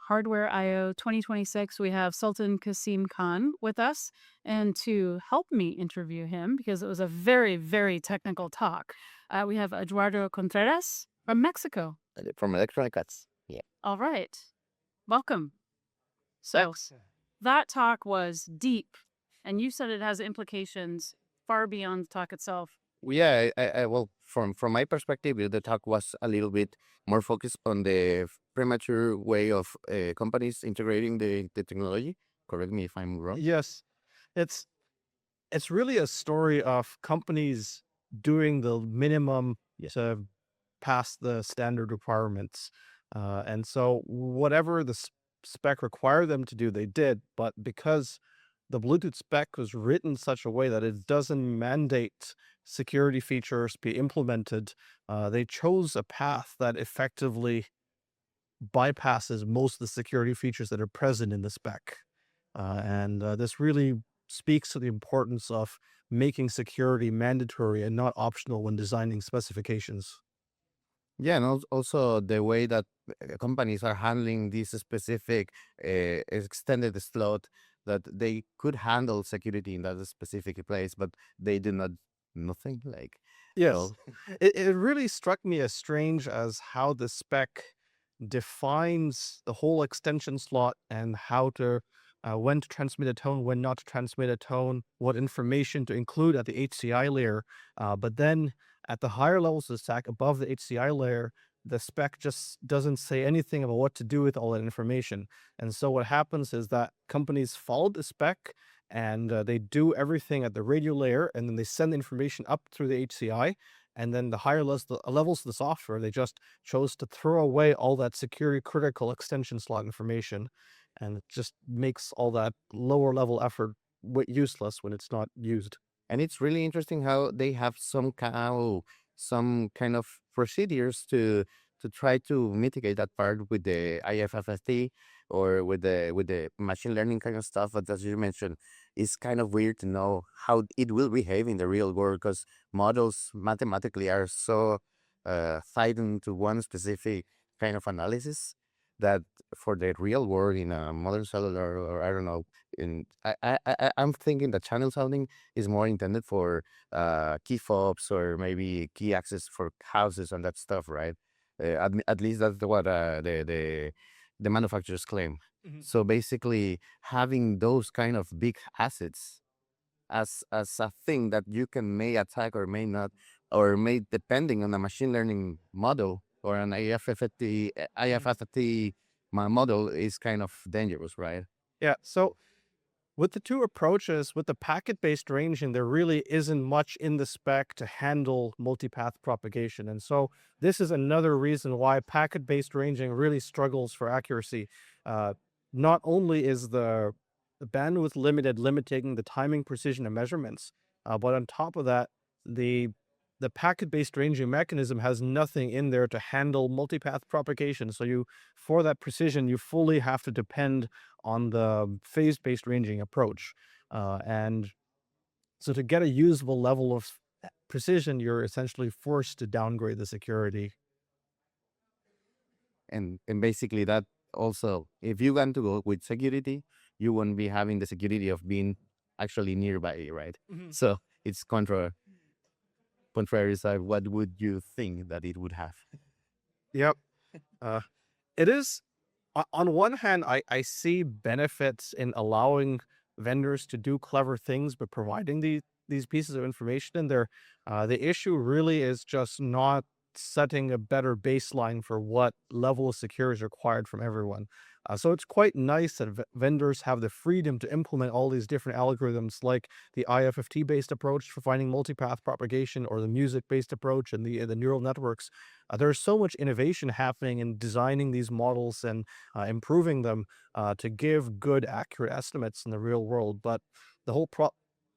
hardwear.io 2026. We have Sultan Qasim Kahn with us. And to help me interview him, because it was a very, very technical talk, we have Eduardo Contreras from Mexico. From Electronic Arts. Yeah. All right. Welcome. So Thanks. that talk was deep, and you said it has implications far beyond the talk itself. Yeah, well, from my perspective, the talk was a little bit more focused on the premature way of companies integrating the technology. Correct me if I'm wrong. Yes, it's it's really a story of companies doing the minimum to pass the standard requirements. And so whatever the spec required them to do, they did. But because the Bluetooth spec was written such a way that it doesn't mandate security features be implemented, they chose a path that effectively bypasses most of the security features that are present in the spec. And this really speaks to the importance of making security mandatory and not optional when designing specifications. Yeah, and also the way that companies are handling this specific extended slot that they could handle security in that specific place, but they do not nothing like Yes, well. it really struck me as strange as how the spec defines the whole extension slot and how to when to transmit a tone, when not to transmit a tone, what information to include at the HCI layer. But then at the higher levels of the stack above the HCI layer, the spec just doesn't say anything about what to do with all that information. And so what happens is that companies follow the spec and they do everything at the radio layer, and then they send the information up through the HCI. And then the higher levels of the software, they just chose to throw away all that security critical extension slot information, and it just makes all that lower level effort useless when it's not used. And it's really interesting how they have some kind of procedures to try to mitigate that part with the IFFT or with the machine learning kind of stuff. But as you mentioned, it's kind of weird to know how it will behave in the real world because models mathematically are so tied into one specific kind of analysis that for the real world in a modern cellular or I don't know in I'm thinking that channel sounding is more intended for key fobs or maybe key access for houses and that stuff, right? At least that's what the manufacturers claim. Mhm. So basically, having those kind of big assets as a thing that you can may attack or may not, or may depending on a machine learning model or an Mhm. IFFT model is kind of dangerous, right? Yeah. So with the two approaches, with the packet-based ranging, there really isn't much in the spec to handle multipath propagation. And so this is another reason why packet-based ranging really struggles for accuracy. Uh, Not only is the bandwidth limiting the timing, precision, and measurements, but on top of that, the the packet-based ranging mechanism has nothing in there to handle multipath propagation. So for that precision, you fully have to depend on the phase-based ranging approach. And so to get a usable level of precision, you're essentially forced to downgrade the security. And basically that also, if you want to go with security, you won't be having the security of being actually nearby, right? Mhm. So it's contrary side. What would you think that it would have? Yep. Uh, it is, on one hand, I see benefits in allowing vendors to do clever things, but providing these pieces of information in there. The issue really is just not setting a better baseline for what level of security is required from everyone. So it's quite nice that vendors have the freedom to implement all these different algorithms, like the IFFT-based approach for finding multipath propagation, or the music-based approach and the neural networks. There's so much innovation happening in designing these models and improving them to give good, accurate estimates in the real world. But the whole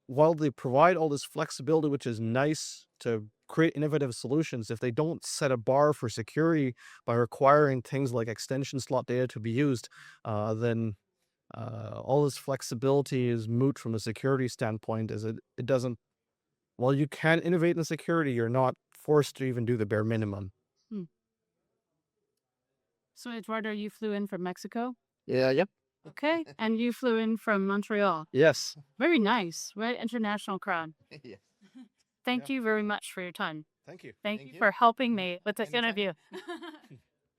while they provide all this flexibility, which is nice to create innovative solutions, if they don't set a bar for security by requiring things like extension slot data to be used, then all this flexibility is moot from a security standpoint, as it doesn't. While you can innovate in security, you're not forced to even do the bare minimum. Hmm. So, Eduardo, you flew in from Mexico? Yeah, yep. Okay. And you flew in from Montreal. Yes. Very nice, right? International crowd. Yes. Thank you very much for your time. Thank you. Thank Thank you you. for helping me with this Anytime. interview.